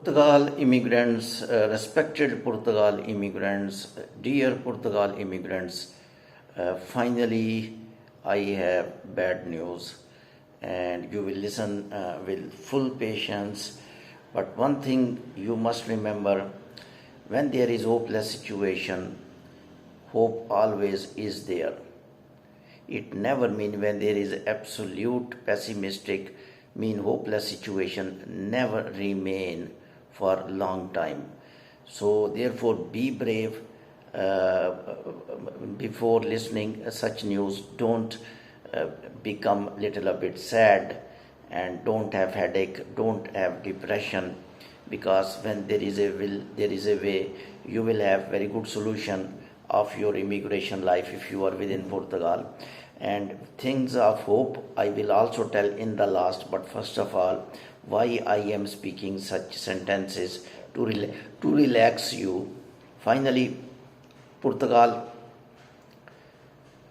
Portugal immigrants, respected Portugal immigrants, dear Portugal immigrants, finally I have bad news and you will listen with full patience. But one thing you must remember, when there is hopeless situation, hope always is there. It never mean when there is absolute pessimistic, mean hopeless situation never remain for long time. So therefore be brave before listening such news. Don't become little a bit sad and don't have headache, don't have depression, because when there is a will, there is a way. You will have very good solution of your immigration life if you are within Portugal. And things of hope I will also tell in the last, but first of all, why I am speaking such sentences to relax you. Finally, Portugal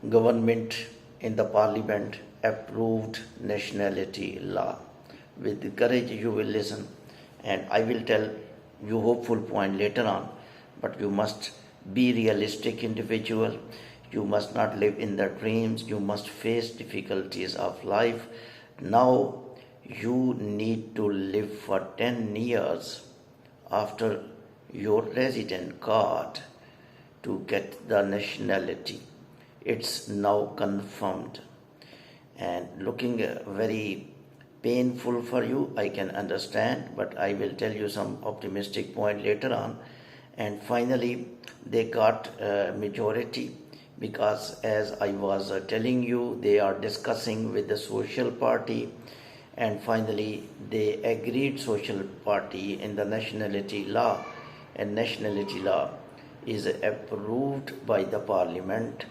government in the parliament approved nationality law. With courage you will listen, and I will tell you hopeful point later on, but you must be realistic individual. You must not live in the dreams. You must face difficulties of life. Now you need to live for 10 years after your resident card to get the nationality. It's now confirmed and looking very painful for you, I can understand, but I will tell you some optimistic point later on. And finally, they got a majority, because as I was telling you, they are discussing with the social party, and finally they agreed social party in the nationality law, and nationality law is approved by the parliament,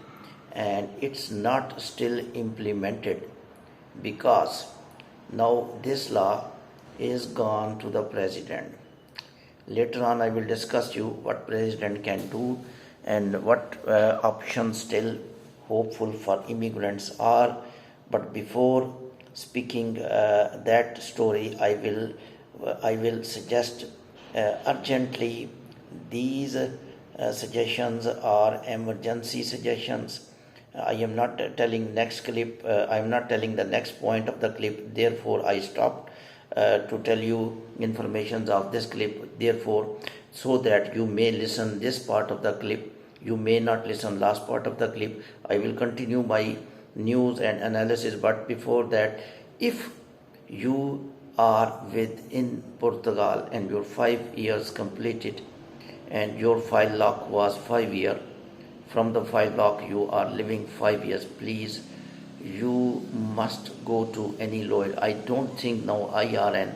and it's not still implemented, because now this law is gone to the president. Later on I will discuss you what president can do and what options still hopeful for immigrants are. But before speaking that story, I will suggest urgently these suggestions are emergency suggestions. I am not telling next clip. I am not telling the next point of the clip. Therefore, I stopped to tell you informations of this clip. Therefore, so that you may listen this part of the clip, you may not listen last part of the clip. I will continue my news and analysis. But before that, if you are within Portugal and your 5 years completed, and your file lock was 5 years, from the file lock you are living 5 years, please, you must go to any lawyer. I don't think now IRN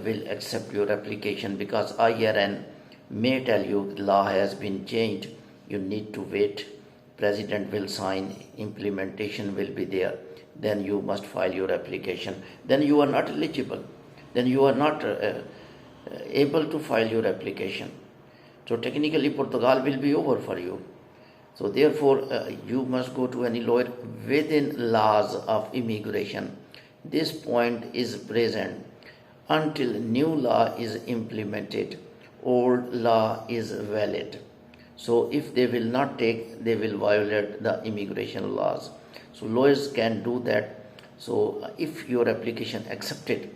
will accept your application, because IRN may tell you law has been changed, you need to wait, president will sign, implementation will be there, then you must file your application. Then you are not eligible, then you are not able to file your application. So technically Portugal will be over for you. So therefore you must go to any lawyer within laws of immigration. This point is present until new law is implemented. Old law is valid. So if they will not take, they will violate the immigration laws. So lawyers can do that. So if your application accepted,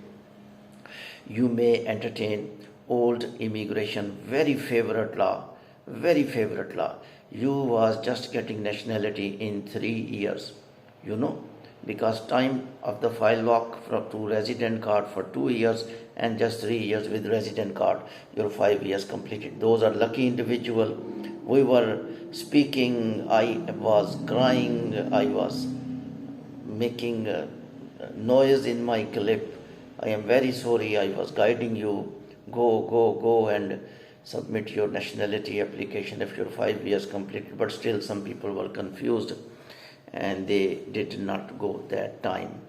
you may entertain old immigration, very favorite law, very favorite law. You was just getting nationality in 3 years, because time of the file lock to resident card for 2 years and just 3 years with resident card, your 5 years completed. Those are lucky individual. We were speaking, I was crying, I was making noise in my clip. I am very sorry, I was guiding you. Go and submit your nationality application if your 5 years completed. But still some people were confused and they did not go that time.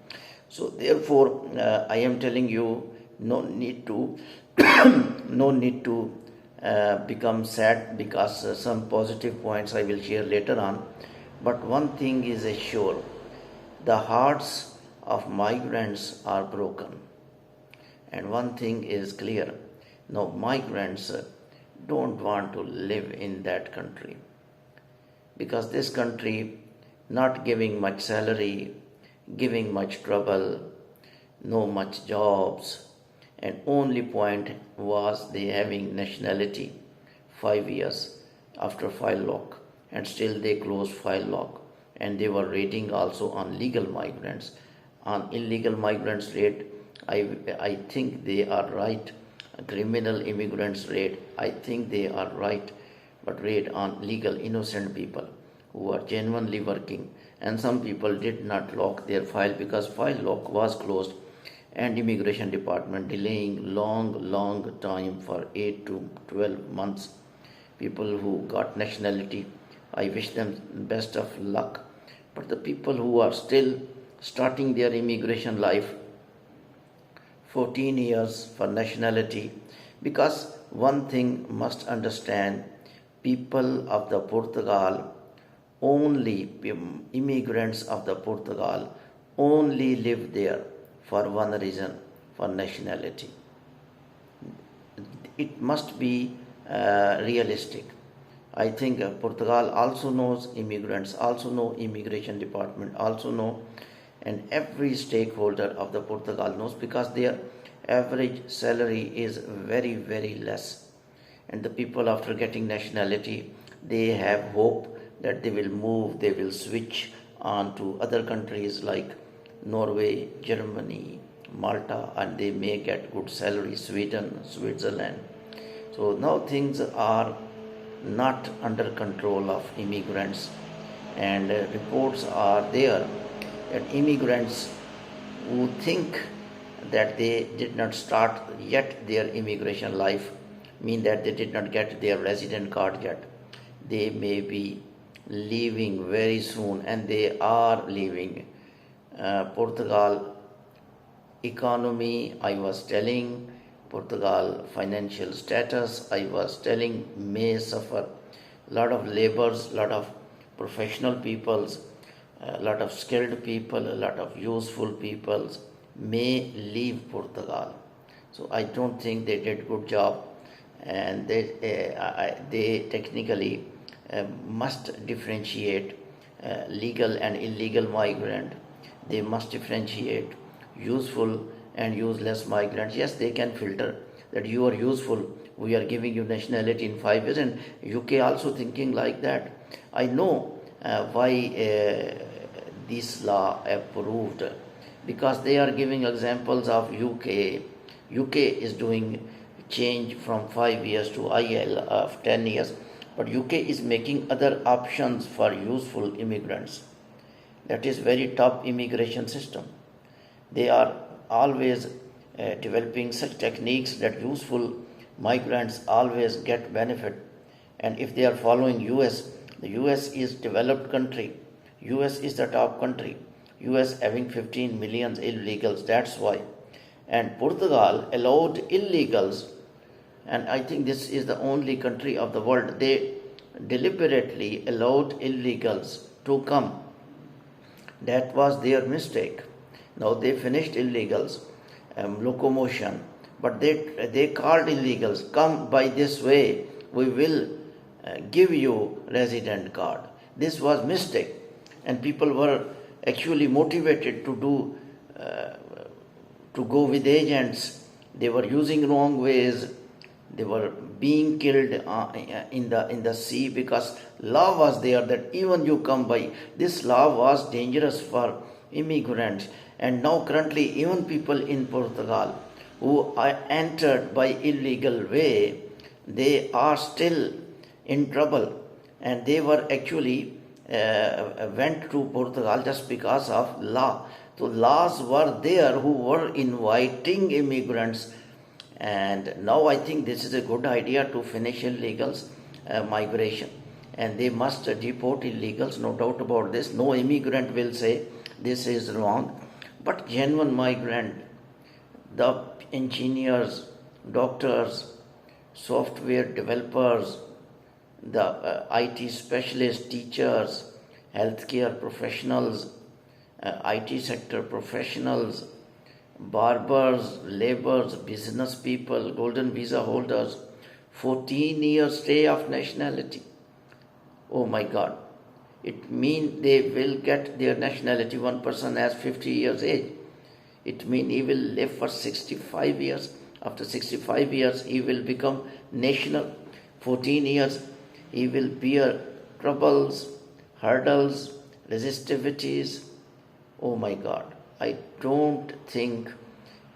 So therefore I am telling you, no need to no need to become sad, because some positive points I will share later on. But one thing is sure, the hearts of migrants are broken, and one thing is clear, Now, migrants don't want to live in that country because this country not giving much salary, giving much trouble, no much jobs, and only point was they having nationality 5 years after file lock, and still they closed file lock, and they were rating also on legal migrants. On illegal migrants rate, I think they are right. Criminal immigrants rate, I think they are right, but rate on legal innocent people who are genuinely working, and some people did not lock their file because file lock was closed, and immigration department delaying long time for 8 to 12 months. People who got nationality, I wish them best of luck, but the people who are still starting their immigration life, 14 years for nationality, because one thing must understand, people of the Portugal only, immigrants of the Portugal only live there for one reason, for nationality. It must be realistic. I think Portugal also knows, immigrants also know, immigration department also know, and every stakeholder of the Portugal knows, because their average salary is very less, and the people after getting nationality, they have hope that they will move, they will switch on to other countries like Norway, Germany, Malta, and they may get good salary, Sweden, Switzerland. So now things are not under control of immigrants, and reports are there that immigrants who think that they did not start yet their immigration life, mean that they did not get their resident card yet, they may be leaving very soon, and they are leaving. Portugal economy, I was telling, Portugal financial status, I was telling, may suffer. A lot of laborers, a lot of professional peoples, a lot of skilled people, a lot of useful peoples may leave Portugal. So I don't think they did good job, and they technically must differentiate legal and illegal migrant. They must differentiate useful and useless migrants. Yes, they can filter that you are useful, we are giving you nationality in 5 years, and UK also thinking like that. I know why this law approved, because they are giving examples of UK. UK is doing change from 5 years to IL of 10 years, but UK is making other options for useful immigrants. That is very top immigration system. They are always developing such techniques that useful migrants always get benefit. And if they are following US, the US is developed country. US is the top country. US having 15 million illegals, that's why. And Portugal allowed illegals, and I think this is the only country of the world, they deliberately allowed illegals to come. That was their mistake. Now they finished illegals, locomotion, but they called illegals, come by this way, we will give you resident card. This was mistake, and people were actually motivated to do to go with agents. They were using wrong ways. They were being killed in the sea, because law was there that even you come by. This law was dangerous for immigrants, and now currently even people in Portugal who are entered by illegal way, they are still in trouble, and they were actually went to Portugal just because of law. So laws were there who were inviting immigrants, and now I think this is a good idea to finish illegals migration, and they must deport illegals, no doubt about this. No immigrant will say this is wrong, but genuine migrant, the engineers, doctors, software developers, the IT specialists, teachers, healthcare professionals, IT sector professionals, barbers, laborers, business people, golden visa holders, 14 years stay of nationality. Oh my God. It means they will get their nationality. One person has 50 years age. It means he will live for 65 years. After 65 years, he will become national. 14 years, he will bear troubles, hurdles, resistivities. Oh my God. I don't think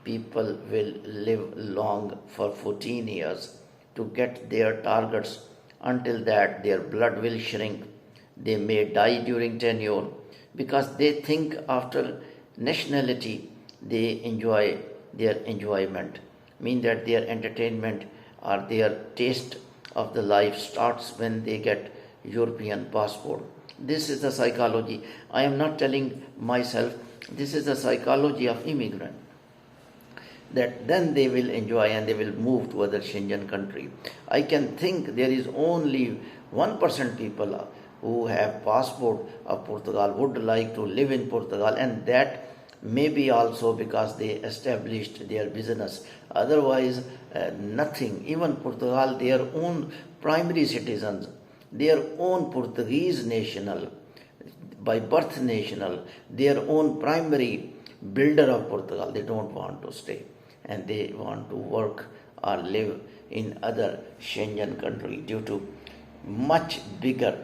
people will live long for 14 years to get their targets. Until that, their blood will shrink. They may die during tenure because they think after nationality they enjoy their enjoyment, mean that their entertainment or their taste of the life starts when they get European passport. This is the psychology. I am not telling myself, this is the psychology of immigrant. That then they will enjoy and they will move to other Schengen country. I can think there is only 1% people who have passport of Portugal would like to live in Portugal, and that may be also because they established their business. Otherwise, nothing. Even Portugal, their own primary citizens, their own Portuguese national, by birth national, their own primary builder of Portugal, they don't want to stay. And they want to work or live in other Schengen country due to much bigger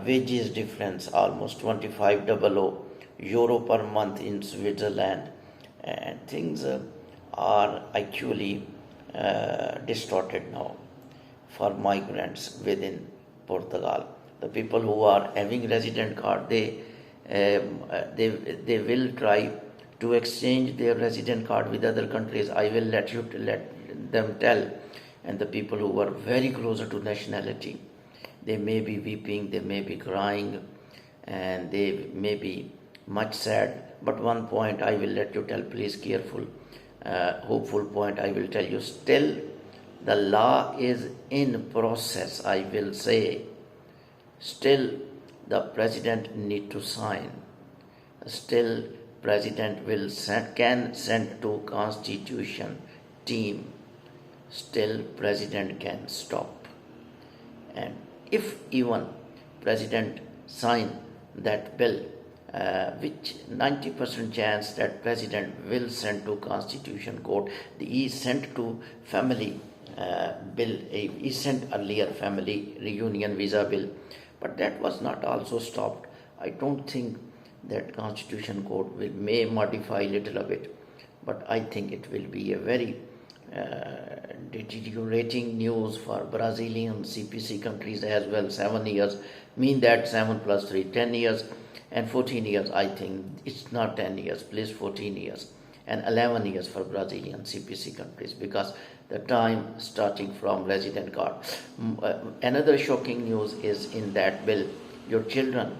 wages difference, almost 2500 euro per month in Switzerland, and things are actually distorted now for migrants within Portugal. The people who are having resident card, they will try to exchange their resident card with other countries. I will let them tell. And the people who are very closer to nationality, they may be weeping, they may be crying, and they may be much sad. But one point I will let you tell, please careful, hopeful point I will tell you. Still, the law is in process, I will say. Still, the president need to sign. Still, president can send to constitution team. Still, president can stop. And if even president sign that bill, which 90% chance that president will send to constitution court, he sent to family bill, he sent earlier family reunion visa bill, but that was not also stopped. I don't think that constitution court may modify little of it, but I think it will be a very deteriorating news for Brazilian CPC countries as well. 7 years mean that 7 plus 3, 10 years, and 14 years. I think it's not 10 years, please, 14 years, and 11 years for Brazilian CPC countries, because the time starting from resident card. Another shocking news is in that bill, your children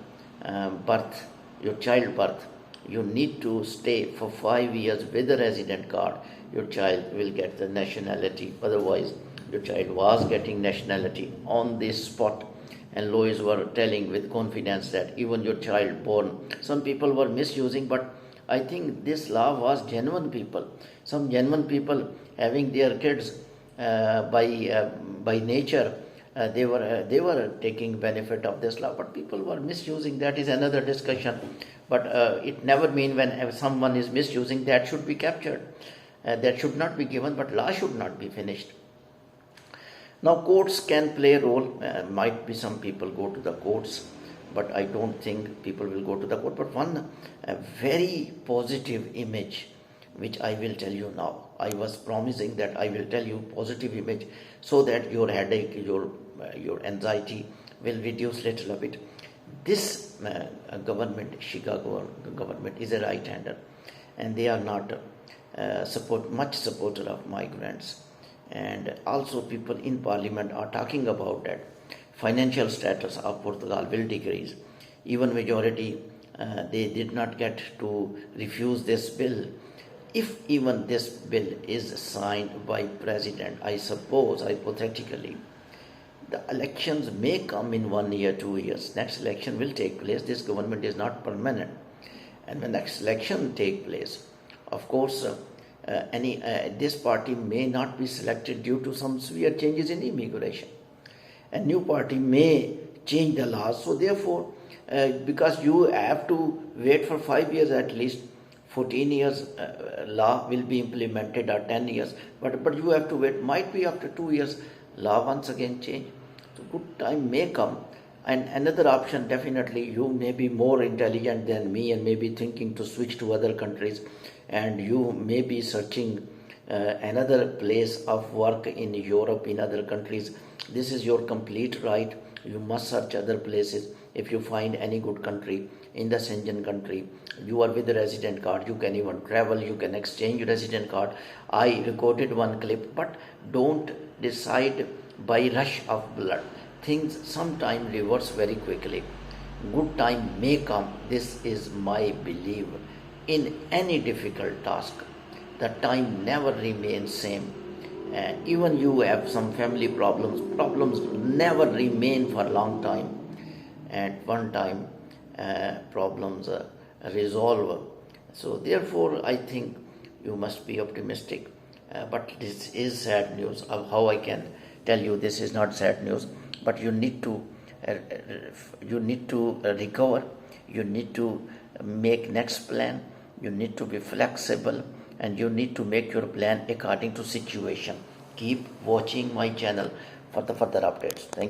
your child birth, you need to stay for 5 years with a resident card. Your child will get the nationality. Otherwise, your child was getting nationality on this spot. And lawyers were telling with confidence that even your child born, some people were misusing, but I think this law was genuine people. Some genuine people having their kids by nature, they were taking benefit of this law, but people were misusing. That is another discussion. But it never means when someone is misusing, that should be captured. That should not be given, but law should not be finished. Now, courts can play a role. Might be some people go to the courts, but I don't think people will go to the court. But one very positive image, which I will tell you now. I was promising that I will tell you positive image so that your headache, your anxiety will reduce little of it. This government, Chicago government, is a right-hander, and they are not much supporter of migrants. And also people in parliament are talking about that financial status of Portugal will decrease. Even majority, they did not get to refuse this bill. If even this bill is signed by president, I suppose hypothetically, the elections may come in 1 year, 2 years. Next election will take place. This government is not permanent. And when next election take place, Of course, this party may not be selected due to some severe changes in immigration. A new party may change the laws. So therefore, because you have to wait for 5 years at least, 14 years law will be implemented, or 10 years, but you have to wait. Might be after 2 years, law once again change. So good time may come. And another option, definitely, you may be more intelligent than me and may be thinking to switch to other countries, and you may be searching another place of work in Europe, in other countries. This is your complete right. You must search other places. If you find any good country in the Schengen country, you are with a resident card, you can even travel, you can exchange your resident card. I recorded one clip, but don't decide by rush of blood. Things sometimes reverse very quickly. Good time may come. This is my belief. In any difficult task, the time never remains same. Even you have some family problems never remain for a long time. At one time, problems resolve. So therefore, I think you must be optimistic. But this is sad news. How I can tell you this is not sad news? But you need to recover. You need to make next plan. You need to be flexible, and you need to make your plan according to situation. Keep watching my channel for the further updates. Thank you.